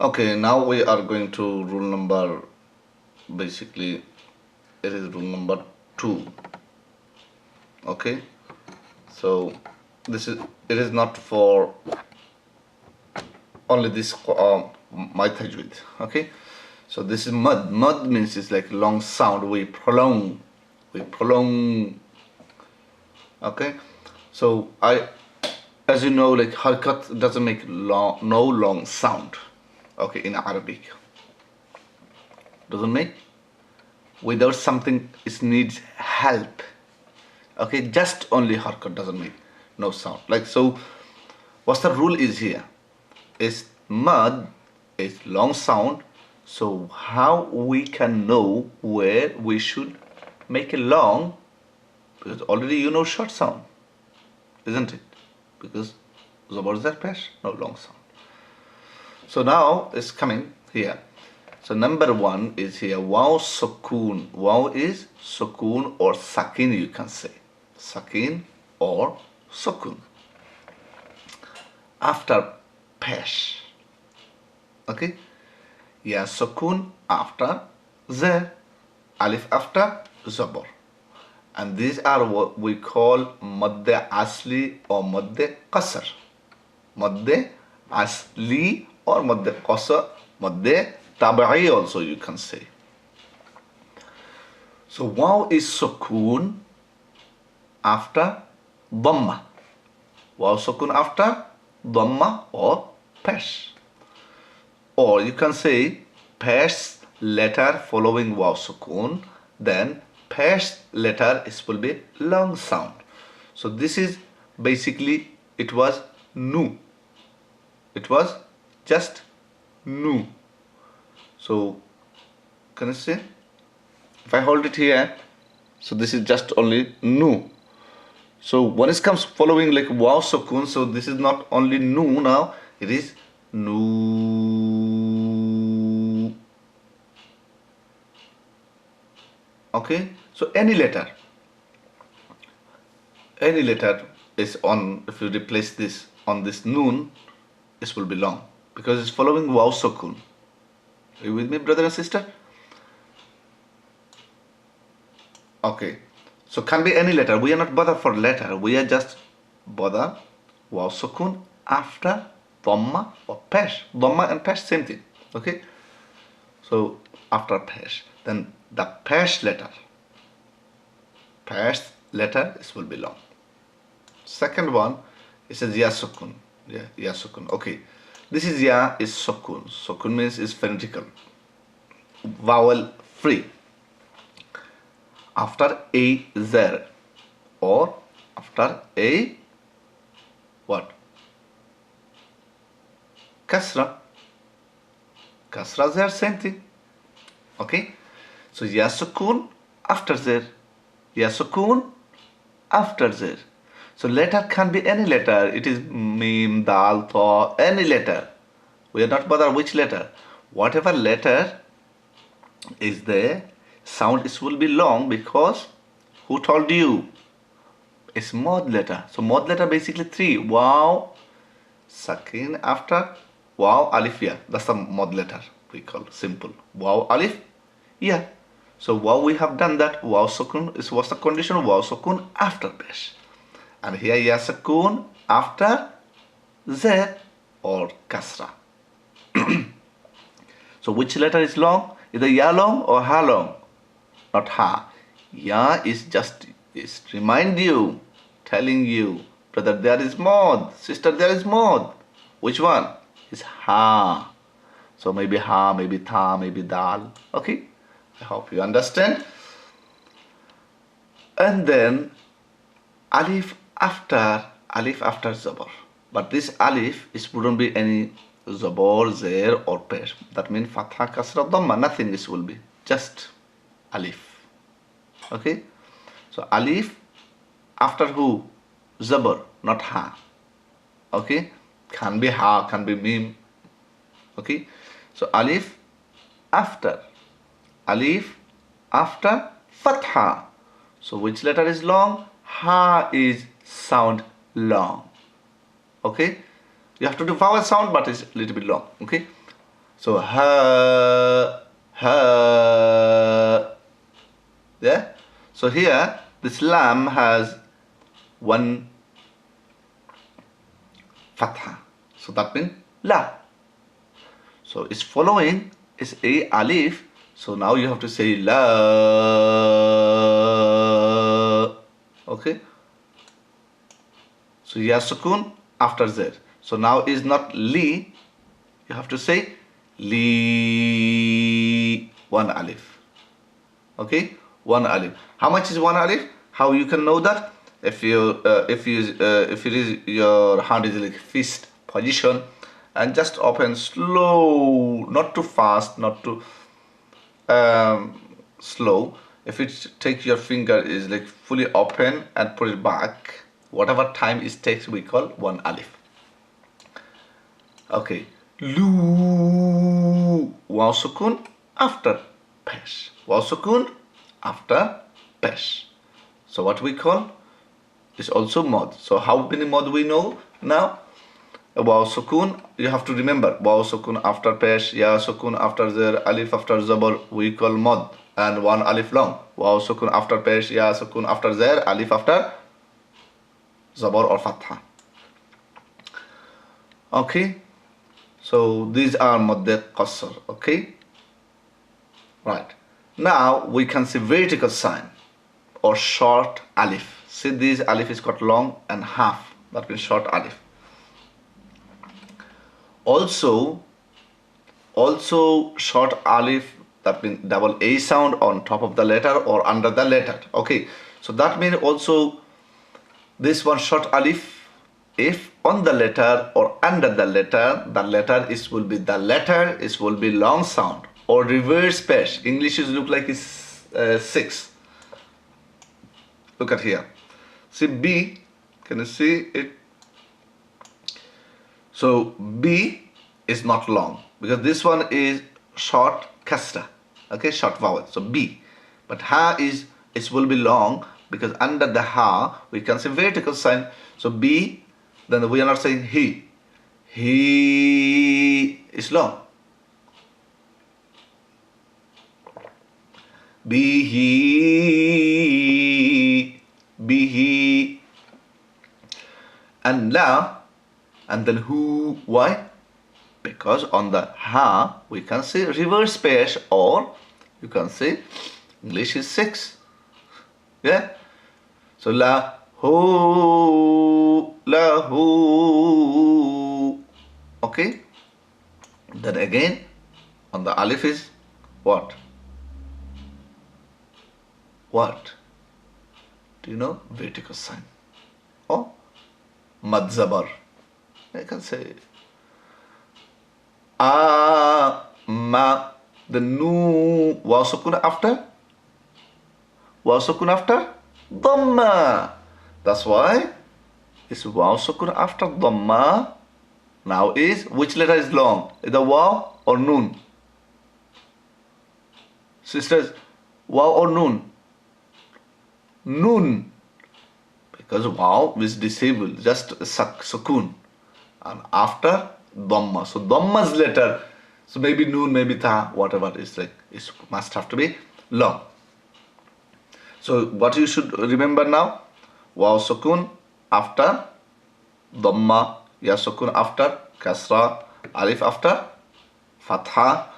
Okay, now we are going to rule number, basically it is rule number 2. Okay, so this is, it is not for only this my tajweed. Okay, so this is mud means it's like long sound, we prolong. Okay, so as you know, like harkat doesn't make no long sound. Okay, in Arabic doesn't make, without something it needs help. Okay, just only harkat doesn't make no sound. Like, so what's the rule is here is mud is long sound, so how we can know where we should make a long, because already you know short sound, isn't it? Because zabar is pesh, no long sound. So now it's coming here. So number 1 is here, waw sukoon. Waw is sukoon or sakin, you can say. Sakin or sukoon. After pesh. Okay? Ya sukoon after zer. Alif after zabar. And these are what we call madde asli or madde qasr. Madde asli or madde qasr, madde tabi'i also you can say. So waw is sukoon after dhamma. Waw sukoon after dhamma or pesh. Or you can say pesh letter following waw sukoon, then pesh letter is will be long sound. So this is basically, it was nu. It was just nu. So can you see? If I hold it here, so this is just only nu. So when it comes following like waw sukoon, so this is not only nu now, it is nu. Okay, so any letter is on, if you replace this on this noon, this will be long because it's following waw sukoon. Are you with me, brother and sister? Okay, so can be any letter. We are not bothered for letter. We are just bothered waw sukoon after dhamma or pesh. Dhamma and pesh same thing. Okay, so after pesh, then the pesh letter this will be long. Second one, it says ya sukoon. Yeah, ya sukoon. Okay, this is ya is sukoon. Sukoon means is phonetical, vowel free. After a zer or after a what? Kasra. Kasra zer, same thing. Okay, so ya sukoon after zer. Ya sukoon after zer. So letter can be any letter. It is mim, dal, tha, any letter. We are not bothered which letter. Whatever letter is there, sound is will be long because who told you? It's mod letter. So mod letter basically 3. Waw, sakin after waw, alif, ya. That's the mod letter we call simple. Waw, alif, ya. So waw we have done that. Waw sukoon is what's the condition? Waw sukoon after pesh. And here ya sukoon after zer or kasra. So which letter is long? Either ya long or ha long, not ha. Ya is just remind you, telling you, brother there is mod, sister there is mod. Which one? Is ha. So maybe ha, maybe tha, maybe dal. Okay, I hope you understand. And then alif after zabar, but this alif is wouldn't be any zabar, zer or pesh. That means fatha, kasra, dhamma, nothing. This will be just alif. Okay, so alif after who? Zabar, not ha. Okay, can be ha, can be mim. Okay, so alif after fatha. So which letter is long? Ha is sound long. Okay, you have to do vowel sound, but it's a little bit long. Okay, So ha, ha. Yeah. So here this lam has one fatha. So that means la. So its following is a alif. So now you have to say la. Okay. So ya sukun after z. So now is not li. You have to say li. One alif. Okay, one alif. How much is one alif? How you can know that? If it is your hand is like fist position, and just open slow, not too fast, not too slow. If it take your finger is like fully open and put it back, whatever time it takes, we call one alif. Okay, lu, waw sukun after pesh, waw sukun after pesh. So what we call is also mod. So how many mod we know now? Waw sukun, you have to remember waw sukun after pesh, ya sukun after zer, alif after zabar, we call mod, and one alif long. Waw sukun after pesh, ya sukun after zer, alif after zabar or fatha. Okay, so these are madde qasr. Okay, right. Now we can see vertical sign or short alif. See, this alif is got long and half, that means short alif. Also short alif, that means double a sound on top of the letter or under the letter. Okay, so that means also this one short alif, if on the letter or under the letter will be long sound or reverse pesh. English is look like it's 6. Look at here. See B, can you see it? So B is not long because this one is short kasra, okay, short vowel. So B, but ha is, it will be long because under the ha we can say vertical sign. So B, then we are not saying he. He is long. Bihi, bihi, and la, and then who. Why? Because on the ha we can say reverse pesh, or you can say English is 6. Yeah. So la ho, la ho. Okay. Then again on the alif is what? What? Do you know? Vertical sign. Or mad zabar. I can say ma. The nu, waw sukun after? Waw sukun after? Dhamma. That's why it's waw sukun after dhamma. Now is, which letter is long? Either waw or noon? Sisters, waw or noon? Noon. Because waw is disabled, just sukun. And after dhamma. So dhamma's letter, so maybe noon, maybe ta, whatever it is, like it must have to be long. So what you should remember now? Waw sukun after dhamma, ya sukun after kasra, alif after fatha,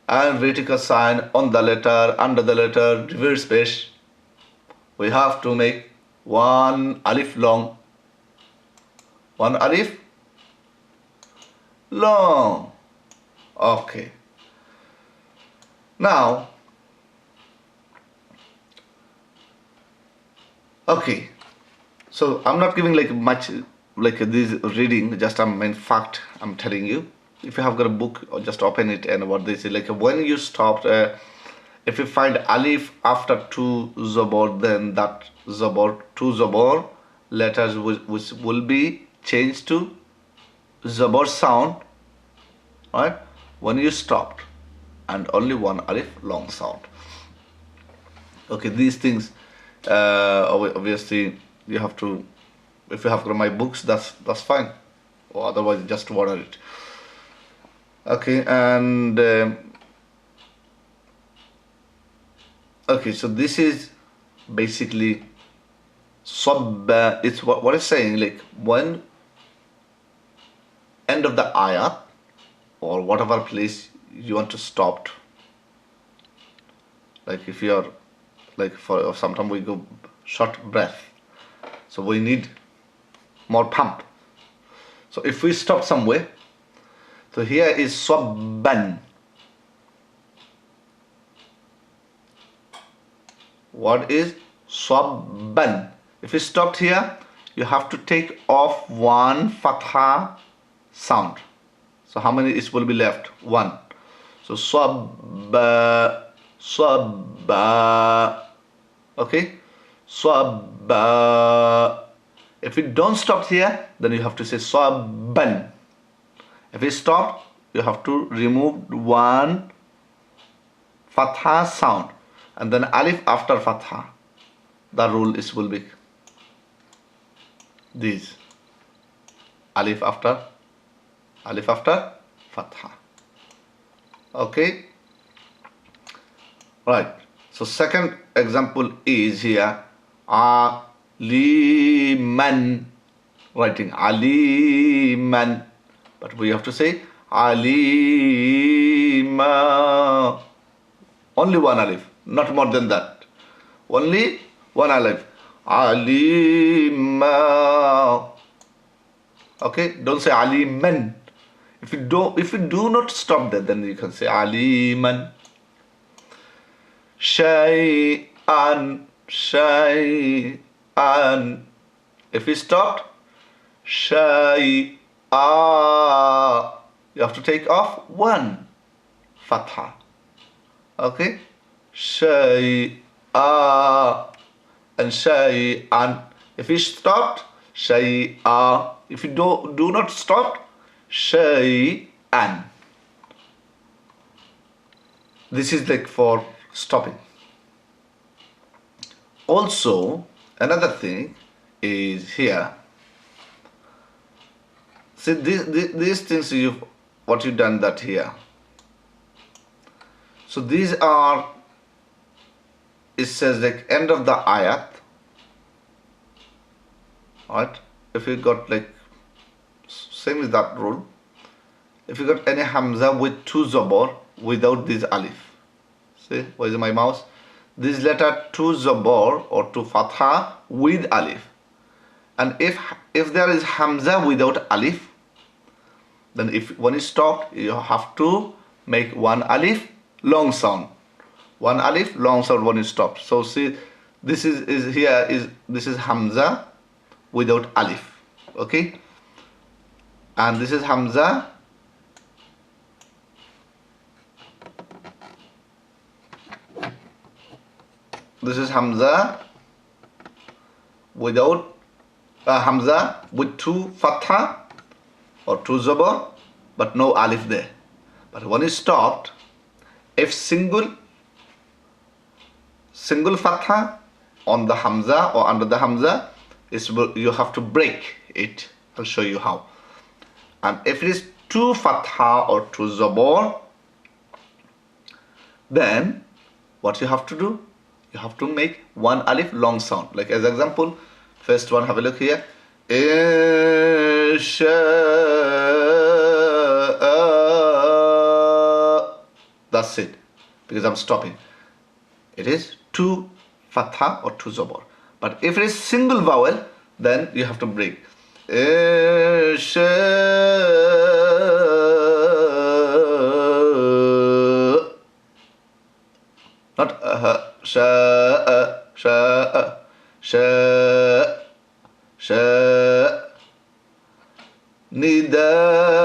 and vertical sign on the letter, under the letter, reverse pesh. We have to make one alif long. One alif long. Okay. Now, okay. So I'm not giving like much like this reading, just in fact I'm telling you. If you have got a book, or just open it, and what they say, like when you stopped, if you find alif after 2 zabor, then that zabor, 2 zabor letters which will be changed to zabor sound, right? When you stopped, and only one alif long sound. Okay, these things obviously you have to, if you have got my books, that's fine, or otherwise just order it. Okay, and okay, so this is basically sabba. It's what it's saying, like when end of the ayat or whatever place you want to stop. Like if you're like for sometimes we go short breath, so we need more pump. So if we stop somewhere, so here is sabban. What is sabban? If we stopped here, you have to take off one fatha sound. So how many is will be left? One. So sabba, sabba. Okay, sabba. If we don't stop here, then you have to say sabban. If we stop, you have to remove one fatha sound and then alif after fatha. The rule is will be these alif after fatha. Okay, right. So second example is here aliman, writing aliman, but we have to say alima. Only one alif, not more than that. Only one alif. Alima. Okay, don't say aliman. If you do not stop that, then you can say aliman. Shay'an, shay'an. If we stopped, shay'a. You have to take off one fatha. Okay, shay'a and shay'an. If we stopped, shay'a. If you do not stop, shay'an. This is like for stopping. Also, another thing is here. See these things what you done that here. So these are, it says like end of the ayat. Right? If you got like same as that rule. If you got any hamza with two zabur without this alif. See, where is my mouse? This letter two zabur or two fatha with alif. And if there is hamza without alif, then if when you stop, you have to make one alif long sound. One alif long sound when you stop. So see, this is this is hamza without alif. Okay? And this is hamza without hamza with two fatha or two zabur, but no alif there. But when it stopped, if single fatha on the hamza or under the hamza, you have to break it. I'll show you how. And if it is two fatha or two zabur, then what you have to do? You have to make one alif long sound. Like as example, first one, have a look here. That's it, because I'm stopping. It is two fatha or two zabur. But if it is single vowel, then you have to break. Not nida.